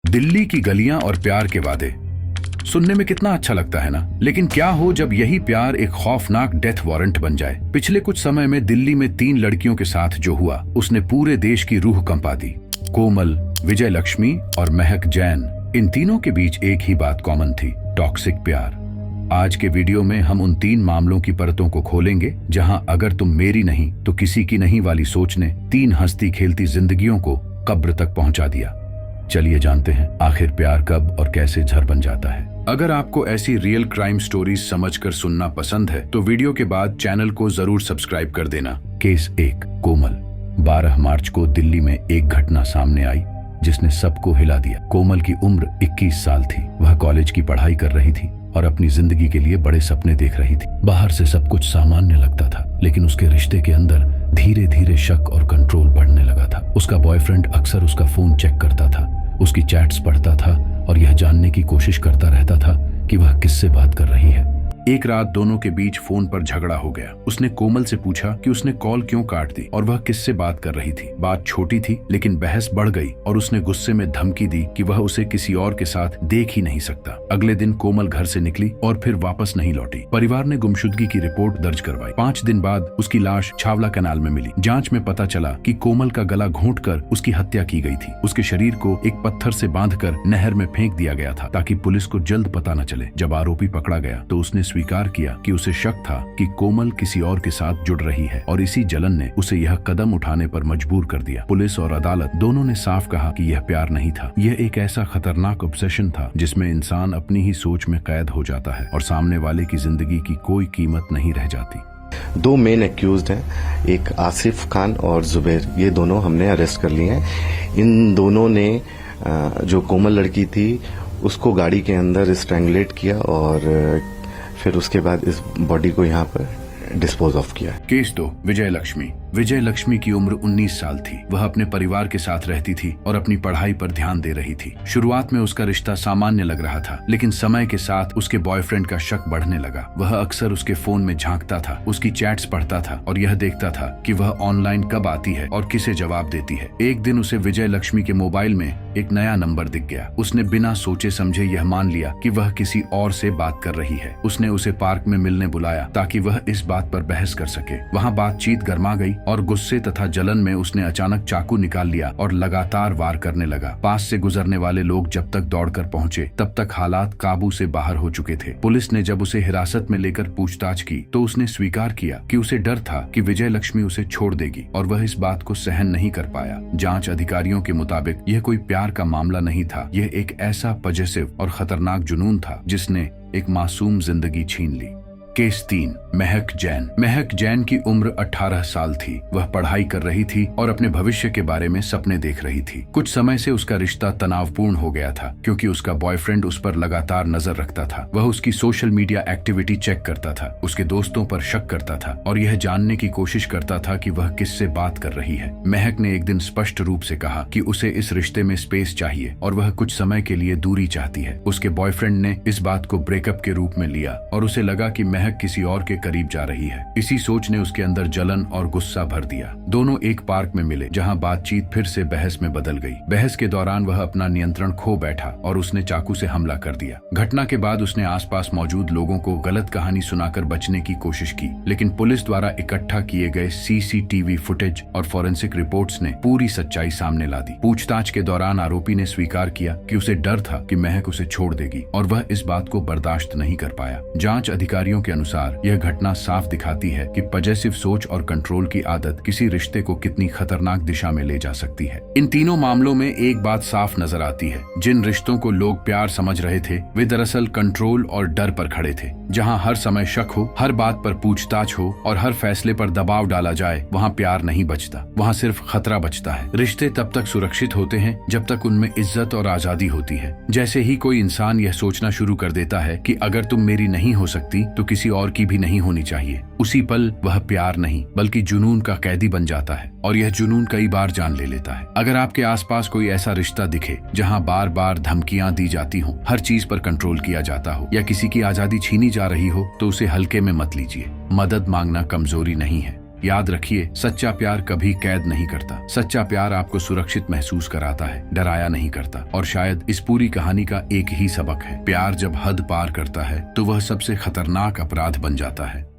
दिल्ली की गलियां और प्यार के वादे सुनने में कितना अच्छा लगता है ना। लेकिन क्या हो जब यही प्यार एक खौफनाक डेथ वारंट बन जाए। पिछले कुछ समय में दिल्ली में 3 लड़कियों के साथ जो हुआ उसने पूरे देश की रूह कंपा दी। कोमल, विजय लक्ष्मी और महक जैन, इन तीनों के बीच एक ही बात कॉमन थी, टॉक्सिक प्यार। आज के वीडियो में हम उन 3 मामलों की परतों को खोलेंगे जहां अगर तुम मेरी नहीं तो किसी की नहीं वाली सोच ने 3 हंसती खेलती जिंदगियों को कब्र तक पहुंचा दिया। चलिए जानते हैं आखिर प्यार कब और कैसे जहर बन जाता है। अगर आपको ऐसी रियल क्राइम स्टोरीज समझकर सुनना पसंद है तो वीडियो के बाद चैनल को जरूर सब्सक्राइब कर देना। केस 1, कोमल। 12 मार्च को दिल्ली में एक घटना सामने आई जिसने सबको हिला दिया। कोमल की उम्र 21 साल थी। वह कॉलेज की पढ़ाई कर रही थी और अपनी जिंदगी के लिए बड़े सपने देख रही थी। बाहर से सब कुछ सामान्य लगता था, लेकिन उसके रिश्ते के अंदर धीरे धीरे शक और कंट्रोल बढ़ने लगा था। उसका बॉयफ्रेंड अक्सर उसका फोन चेक करता था, उसकी चैट्स पढ़ता था और यह जानने की कोशिश करता रहता था कि वह किससे बात कर रही है। एक रात दोनों के बीच फोन पर झगड़ा हो गया। उसने कोमल से पूछा कि उसने कॉल क्यों काट दी और वह किससे बात कर रही थी। बात छोटी थी लेकिन बहस बढ़ गई और उसने गुस्से में धमकी दी कि वह उसे किसी और के साथ देख ही नहीं सकता। अगले दिन कोमल घर से निकली और फिर वापस नहीं लौटी। परिवार ने गुमशुदगी की रिपोर्ट दर्ज करवाई। 5 दिन बाद उसकी लाश छावला कैनाल में मिली। जांच में पता चला कि कोमल का गला घोंटकर उसकी हत्या की गई थी। उसके शरीर को एक पत्थर से बांधकर नहर में फेंक दिया गया था ताकि पुलिस को जल्द पता न चले। जब आरोपी पकड़ा गया तो उसने स्वीकार किया कि उसे शक था कि कोमल किसी और के साथ जुड़ रही है और इसी जलन ने उसे यह कदम उठाने पर मजबूर कर दिया। पुलिस और अदालत दोनों ने साफ कहा कि यह प्यार नहीं था, यह एक ऐसा खतरनाक ऑब्सेशन था जिसमें इंसान अपनी ही सोच में कैद हो जाता है और सामने वाले की जिंदगी की कोई कीमत नहीं रह जाती। 2 मेन एक्यूज्ड हैं, एक आसिफ खान और जुबैर, ये दोनों हमने अरेस्ट कर लिए हैं। इन दोनों ने जो कोमल लड़की थी उसको गाड़ी के अंदर स्ट्रैंगुलेट किया और फिर उसके बाद इस बॉडी को यहाँ पर डिस्पोज ऑफ किया। केस 2, विजय लक्ष्मी। विजय लक्ष्मी की उम्र 19 साल थी। वह अपने परिवार के साथ रहती थी और अपनी पढ़ाई पर ध्यान दे रही थी। शुरुआत में उसका रिश्ता सामान्य लग रहा था, लेकिन समय के साथ उसके बॉयफ्रेंड का शक बढ़ने लगा। वह अक्सर उसके फोन में झांकता था, उसकी चैट्स पढ़ता था और यह देखता था कि वह ऑनलाइन कब आती है और किसे जवाब देती है। एक दिन उसे विजय लक्ष्मी के मोबाइल में एक नया नंबर दिख गया। उसने बिना सोचे समझे यह मान लिया कि वह किसी और से बात कर रही है। उसने उसे पार्क में मिलने बुलाया ताकि वह इस बात पर बहस कर सके। वहाँ बातचीत गर्मा गई और गुस्से तथा जलन में उसने अचानक चाकू निकाल लिया और लगातार वार करने लगा। पास से गुजरने वाले लोग जब तक दौड़कर पहुंचे तब तक हालात काबू से बाहर हो चुके थे। पुलिस ने जब उसे हिरासत में लेकर पूछताछ की तो उसने स्वीकार किया कि उसे डर था कि विजय लक्ष्मी उसे छोड़ देगी और वह इस बात को सहन नहीं कर पाया। जांच अधिकारियों के मुताबिक यह कोई प्यार का मामला नहीं था, यह एक ऐसा पजेसिव और खतरनाक जुनून था जिसने एक मासूम जिंदगी छीन ली। केस 3, महक जैन। महक जैन की उम्र 18 साल थी। वह पढ़ाई कर रही थी और अपने भविष्य के बारे में सपने देख रही थी। कुछ समय से उसका रिश्ता तनावपूर्ण हो गया था क्योंकि उसका बॉयफ्रेंड उस पर लगातार नजर रखता था। वह उसकी सोशल मीडिया एक्टिविटी चेक करता था, उसके दोस्तों पर शक करता था और यह जानने की कोशिश करता था कि वह किससे बात कर रही है। महक ने एक दिन स्पष्ट रूप से कहा कि उसे इस रिश्ते में स्पेस चाहिए और वह कुछ समय के लिए दूरी चाहती है। उसके बॉयफ्रेंड ने इस बात को ब्रेकअप के रूप में लिया और उसे लगा कि महक किसी और के करीब जा रही है। इसी सोच ने उसके अंदर जलन और गुस्सा भर दिया। दोनों एक पार्क में मिले जहां बातचीत फिर से बहस में बदल गई। बहस के दौरान वह अपना नियंत्रण खो बैठा और उसने चाकू से हमला कर दिया। घटना के बाद उसने आसपास मौजूद लोगों को गलत कहानी सुनाकर बचने की कोशिश की, लेकिन पुलिस द्वारा इकट्ठा किए गए सीसीटीवी फुटेज और फॉरेंसिक रिपोर्ट्स ने पूरी सच्चाई सामने ला दी। पूछताछ के दौरान आरोपी ने स्वीकार किया कि उसे डर था कि महक उसे छोड़ देगी और वह इस बात को बर्दाश्त नहीं कर पाया। जांच अधिकारियों के अनुसार यह घटना साफ दिखाती है कि पजेसिव सोच और कंट्रोल की आदत किसी रिश्ते को कितनी खतरनाक दिशा में ले जा सकती है। इन तीनों मामलों में एक बात साफ नजर आती है, जिन रिश्तों को लोग प्यार समझ रहे थे वे दरअसल कंट्रोल और डर पर खड़े थे। जहां हर समय शक हो, हर बात पर पूछताछ हो और हर फैसले पर दबाव डाला जाए, वहां प्यार नहीं बचता, वहां सिर्फ खतरा बचता है। रिश्ते तब तक सुरक्षित होते हैं जब तक उनमें इज्जत और आजादी होती है। जैसे ही कोई इंसान यह सोचना शुरू कर देता है कि अगर तुम मेरी नहीं हो सकती तो किसी और की भी नहीं होनी चाहिए, उसी पल वह प्यार नहीं बल्कि जुनून का कैदी बन जाता है और यह जुनून कई बार जान ले लेता है। अगर आपके आसपास कोई ऐसा रिश्ता दिखे जहां बार बार धमकियां दी जाती हों, हर चीज पर कंट्रोल किया जाता हो या किसी की आजादी छीनी जा रही हो, तो उसे हल्के में मत लीजिए। मदद मांगना कमजोरी नहीं है, याद रखिए, सच्चा प्यार कभी कैद नहीं करता। सच्चा प्यार आपको सुरक्षित महसूस कराता है, डराया नहीं करता। और शायद इस पूरी कहानी का एक ही सबक है, प्यार जब हद पार करता है तो वह सबसे खतरनाक अपराध बन जाता है।